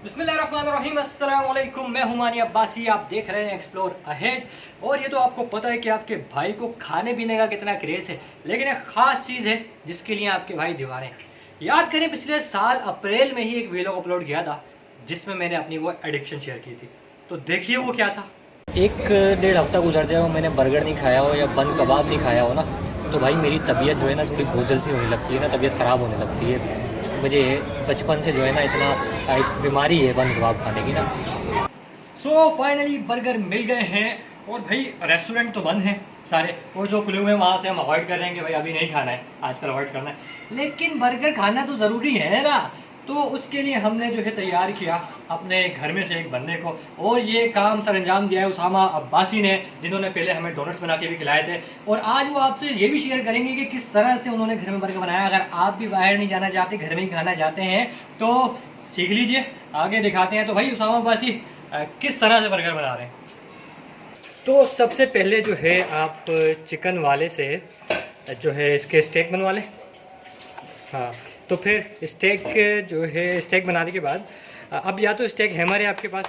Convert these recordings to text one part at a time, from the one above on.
बिस्मिल्लाहिर्रहमानिर्रहीम, अस्सलाम वालेकुम। मैं हुमानी अब्बासी, आप देख रहे हैं एक्सप्लोर अहेड। और ये तो आपको पता है कि आपके भाई को खाने पीने का कितना क्रेज़ है, लेकिन एक ख़ास चीज़ है जिसके लिए आपके भाई दीवाने हैं। याद करें, पिछले साल अप्रैल में ही एक वीलॉग अपलोड किया था जिसमें मैंने अपनी वो एडिक्शन शेयर की थी। तो देखिए वो क्या था। एक डेढ़ हफ्ता गुजर जाए मैंने बर्गर नहीं खाया हो या बंद कबाब नहीं खाया हो ना, तो भाई मेरी तबीयत जो है ना थोड़ी बोझल सी होने लगती है ना, तबीयत ख़राब होने लगती है। मुझे बचपन से जो है ना इतना एक बीमारी है बंद कबाब खाने की ना। सो फाइनली बर्गर मिल गए हैं। और भाई रेस्टोरेंट तो बंद हैं सारे, वो जो खुले हुए हैं वहाँ से हम अवॉइड कर रहे हैं कि भाई अभी नहीं खाना है, आजकल अवॉइड करना है। लेकिन बर्गर खाना तो ज़रूरी है ना, तो उसके लिए हमने जो है तैयार किया अपने घर में से एक बंदे को। और ये काम सर अंजाम दिया है उसामा अब्बासी ने, जिन्होंने पहले हमें डोनट्स बना के भी खिलाए थे। और आज वो आपसे ये भी शेयर करेंगे कि किस तरह से उन्होंने घर में बर्गर बनाया। अगर आप भी बाहर नहीं जाना चाहते, घर में ही खाना चाहते हैं, तो सीख लीजिए, आगे दिखाते हैं। तो भाई उसामा अब्बासी किस तरह से बर्गर बना रहे हैं। तो सबसे पहले जो है आप चिकन वाले से जो है इसके स्टेक बनवा लें। हाँ, तो फिर स्टेक जो है स्टेक बनाने के बाद अब या तो स्टेक हैमर है आपके पास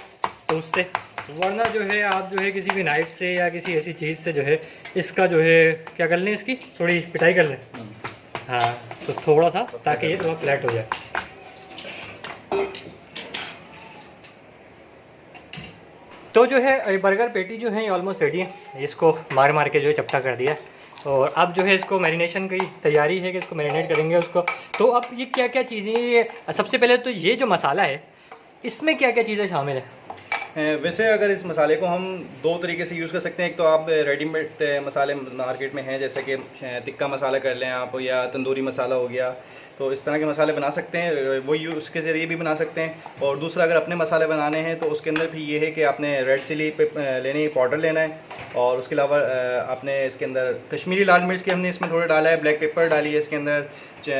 तो उससे, वरना जो है आप जो है किसी भी नाइफ से या किसी ऐसी चीज़ से जो है इसका जो है क्या कर लें, इसकी थोड़ी पिटाई कर लें। हाँ, तो थोड़ा सा, ताकि ये थोड़ा फ्लैट हो जाए। तो जो है बर्गर पेटी जो है ये ऑलमोस्ट रेडी है। इसको मार मार के जो है चपटा कर दिया। और अब जो है इसको मैरिनेशन की तैयारी है कि इसको मैरिनेट करेंगे उसको। तो अब ये क्या क्या चीज़ें, ये सबसे पहले तो ये जो मसाला है इसमें क्या क्या चीज़ें शामिल है। वैसे अगर इस मसाले को हम दो तरीके से यूज़ कर सकते हैं। एक तो आप रेडीमेड मसाले मार्केट में हैं, जैसे कि टिक्का मसाला कर लें आप, या तंदूरी मसाला हो गया, तो इस तरह के मसाले बना सकते हैं, वो उसके ज़रिए भी बना सकते हैं। और दूसरा, अगर अपने मसाले बनाने हैं तो उसके अंदर भी ये है कि आपने रेड चिली लेनी पाउडर लेना है। और उसके अलावा आपने इसके अंदर कश्मीरी लाल मिर्च के हमने इसमें थोड़ा डाला है, ब्लैक पेपर डाली है इसके अंदर,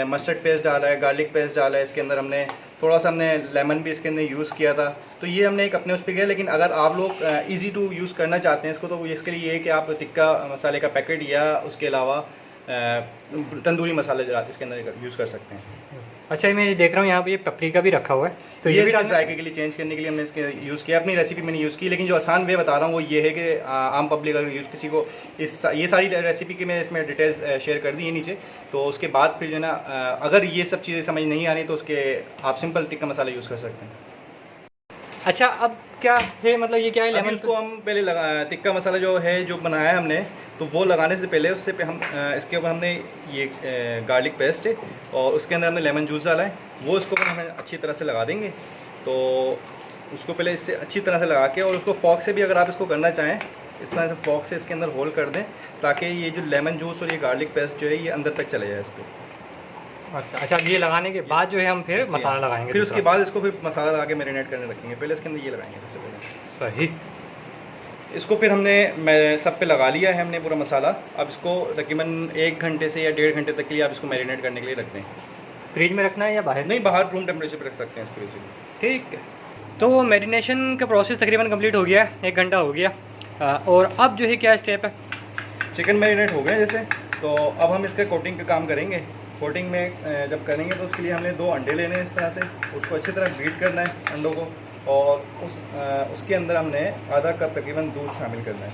मस्टर्ड पेस्ट डाला है, गार्लिक पेस्ट डाला है इसके अंदर, हमने थोड़ा सा हमने लेमन भी इसके अंदर यूज़ किया था। तो ये हमने एक अपने उस पर किया। लेकिन अगर आप लोग इजी टू यूज़ करना चाहते हैं इसको, तो इसके लिए ये है कि आप टिक्का मसाले का पैकेट या उसके अलावा तंदूरी मसाले इसके अंदर यूज़ कर सकते हैं। अच्छा, मैं देख रहा हूँ यहाँ पे ये पपरिका भी रखा हुआ है, तो ये भी जायके के लिए चेंज करने के लिए हमने इसके यूज़ किया। अपनी रेसिपी मैंने यूज़ की, लेकिन जो आसान वे बता रहा हूँ वो ये है कि आम पब्लिक अगर यूज़ किसी को ये सारी रेसिपी की मैंने इसमें डिटेल्स शेयर कर दी है नीचे। तो उसके बाद फिर जो है ना, अगर ये सब चीज़ें समझ नहीं आ रही तो उसके आप सिंपल टिक्का मसाला यूज़ कर सकते हैं। अच्छा, अब क्या है, मतलब ये क्या है, लेमन उसको हम पहले टिक्का मसाला जो है जो बनाया है हमने, तो वो लगाने से पहले उससे हम इसके ऊपर हमने ये गार्लिक पेस्ट है और उसके अंदर हमने लेमन जूस डाला है, वो इसको हमें अच्छी तरह से लगा देंगे। तो उसको पहले इससे अच्छी तरह से लगा के, और उसको फॉक से भी अगर आप इसको करना चाहें, इस तरह से फॉक से इसके अंदर होल कर दें, ताकि ये जो लेमन जूस और ये गार्लिक पेस्ट जो है ये अंदर तक चले जाए इसको। अच्छा, ये लगाने के बाद जो है हम फिर मसाला लगाएंगे, फिर उसके बाद इसको फिर मसाला लगा के मैरिनेट करने रखेंगे। पहले इसके अंदर ये लगाएंगे सबसे पहले। सही। इसको फिर मैं सब पे लगा लिया है हमने पूरा मसाला। अब इसको तकरीबन 1 घंटे से या 1.5 घंटे तक के लिए आप इसको मैरिनेट करने के लिए रख दें। फ्रिज में रखना है या बाहर? नहीं, बाहर रूम टेम्परेचर पे रख सकते हैं इसको इजीली। ठीक है। तो मैरिनेशन का प्रोसेस तकरीबन कंप्लीट हो गया है, 1 घंटा हो गया। और अब जो है क्या स्टेप है? चिकन मैरिनेट हो गया जैसे, तो अब हम इसका कोटिंग का काम करेंगे। कोटिंग में जब करेंगे तो उसके लिए हमने 2 अंडे लेने हैं इस तरह से, उसको अच्छी तरह बीट करना है अंडों को, और उसके अंदर हमने आधा कप तकरीबन दूध शामिल करना है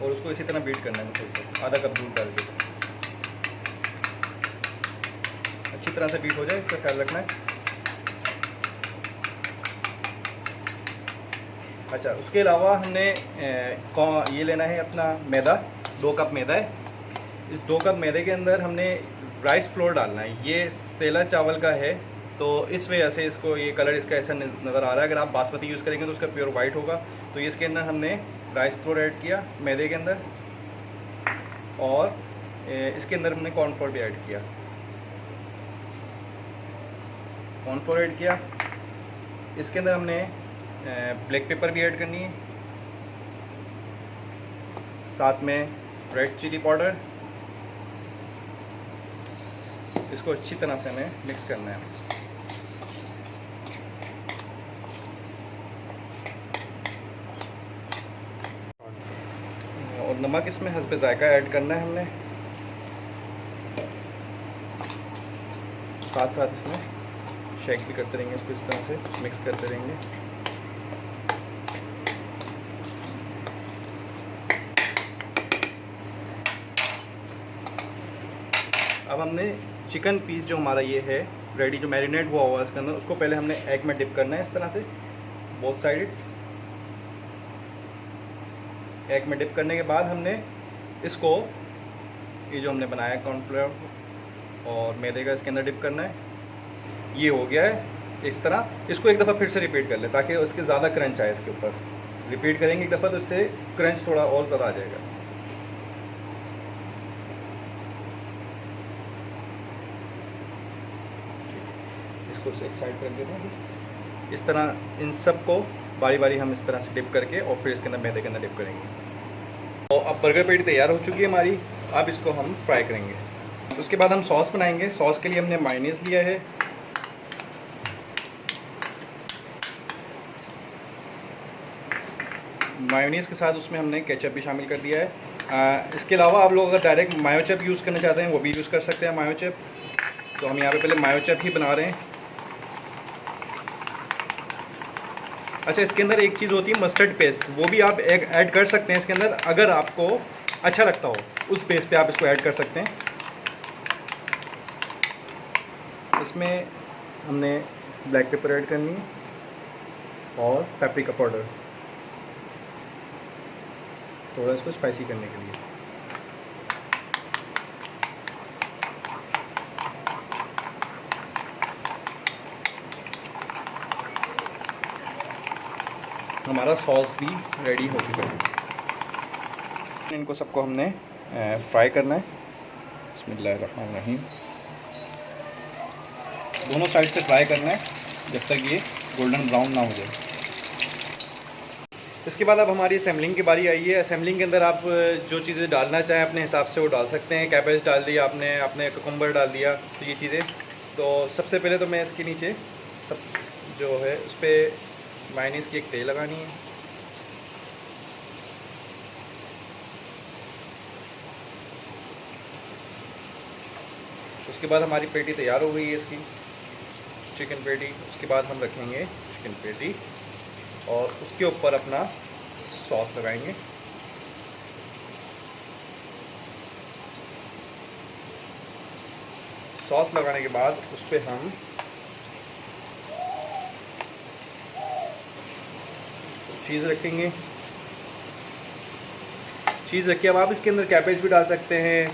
और उसको इसी तरह बीट करना है थोड़ी से, आधा कप दूध डाल के अच्छी तरह से बीट हो जाए, इसका ख्याल रखना है। अच्छा, उसके अलावा हमने ये लेना है अपना मैदा, 2 कप मैदा है। इस 2 कप मैदे के अंदर हमने राइस फ्लोर डालना है। ये सेला चावल का है, तो इस वजह से इसको ये कलर इसका ऐसा नज़र आ रहा है। अगर आप बासमती यूज़ करेंगे तो उसका प्योर वाइट होगा। तो ये इसके अंदर हमने राइस फ्लोर ऐड किया मैदे के अंदर, और इसके अंदर हमने कॉर्नफ्लोर भी ऐड किया। कॉर्नफ्लोर ऐड किया, इसके अंदर हमने ब्लैक पेपर भी ऐड करनी है, साथ में रेड चिली पाउडर। इसको अच्छी तरह से हमें मिक्स करना है। और नमक इसमें हस्बे जायका ऐड करना है हमने, साथ साथ इसमें शेक भी करते रहेंगे इसको, इस तरह से मिक्स करते रहेंगे। अब हमने चिकन पीस जो हमारा ये है रेडी, जो मैरिनेट हुआ हुआ है इसके अंदर, उसको पहले हमने एग में डिप करना है इस तरह से बोथ साइड। एग में डिप करने के बाद हमने इसको, ये जो हमने बनाया कॉर्नफ्लोर और मैदे का, इसके अंदर डिप करना है। ये हो गया है इस तरह। इसको एक दफ़ा फिर से रिपीट कर ले ताकि उसके ज़्यादा क्रंच आए इसके ऊपर। रिपीट करेंगे एक दफ़ा तो इससे क्रंच थोड़ा और ज़्यादा आ जाएगा। इसको एक साइड कर देते हैं। इस तरह इन सब को बारी बारी हम इस तरह से डिप करके और फिर इसके अंदर मैदे के अंदर डिप करेंगे। तो अब बर्गर पैटी तैयार हो चुकी है हमारी। अब इसको हम फ्राई करेंगे। उसके बाद हम सॉस बनाएंगे। सॉस के लिए हमने मायोनीज़ लिया है, मायोनीज़ के साथ उसमें हमने केचप भी शामिल कर दिया है। इसके अलावा आप लोग अगर डायरेक्ट मायोचप यूज़ करना चाहते हैं वो भी यूज़ कर सकते हैं मायोचप। तो हम यहाँ पे पहले मायोचप ही बना रहे हैं। अच्छा, इसके अंदर एक चीज़ होती है मस्टर्ड पेस्ट, वो भी आप ऐड कर सकते हैं इसके अंदर, अगर आपको अच्छा लगता हो उस बेस पे आप इसको ऐड कर सकते हैं। इसमें हमने ब्लैक पेपर ऐड करनी है और पेपरिका पाउडर, थोड़ा इसको स्पाइसी करने के लिए। हमारा सॉस भी रेडी हो चुका है। इनको सबको हमने फ्राई करना है। बिस्मिल्लाहिर्रहमानिर्रहीम। दोनों साइड से फ्राई करना है जब तक ये गोल्डन ब्राउन ना हो जाए। इसके बाद अब हमारी असेंबलिंग की बारी आई है। असेंबलिंग के अंदर आप जो चीज़ें डालना चाहें अपने हिसाब से वो डाल सकते हैं। कैबेज डाल दिया आपने, अपने कुकुम्बर डाल दिया, तो ये चीज़ें। तो सबसे पहले तो मैं इसके नीचे सब जो है उस पर मायोनीज़ की एक तेल लगानी है। उसके बाद हमारी पेटी तैयार हो गई है इसकी, चिकन पेटी। उसके बाद हम रखेंगे चिकन पेटी और उसके ऊपर अपना सॉस लगाएंगे। सॉस लगाने के बाद उस पर हम चीज़ रखेंगे। चीज़ रखिए। अब आप इसके अंदर कैबेज भी डाल सकते हैं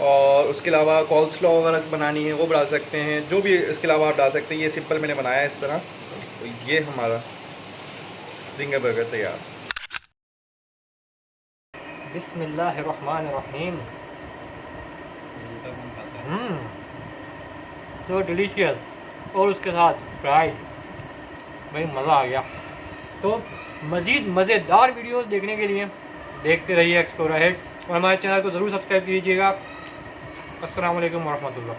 और उसके अलावा कॉल्स्लॉ वगैरह बनानी है वो भी डाल सकते हैं, जो भी इसके अलावा आप डाल सकते हैं। ये सिंपल मैंने बनाया है इस तरह। तो ये हमारा जिंगर बर्गर तैयार। बिस्मिल्लाहिर्रहमानिर्रहीम। सो डिलीशियस, और उसके साथ फ्राइड, भाई मज़ा आ गया। तो मज़ीद मज़ेदार वीडियोस देखने के लिए देखते रहिए एक्सप्लोर अहेड और हमारे चैनल को ज़रूर सब्सक्राइब कीजिएगा। अस्सलाम वालेकुम वरहमतुल्लाह।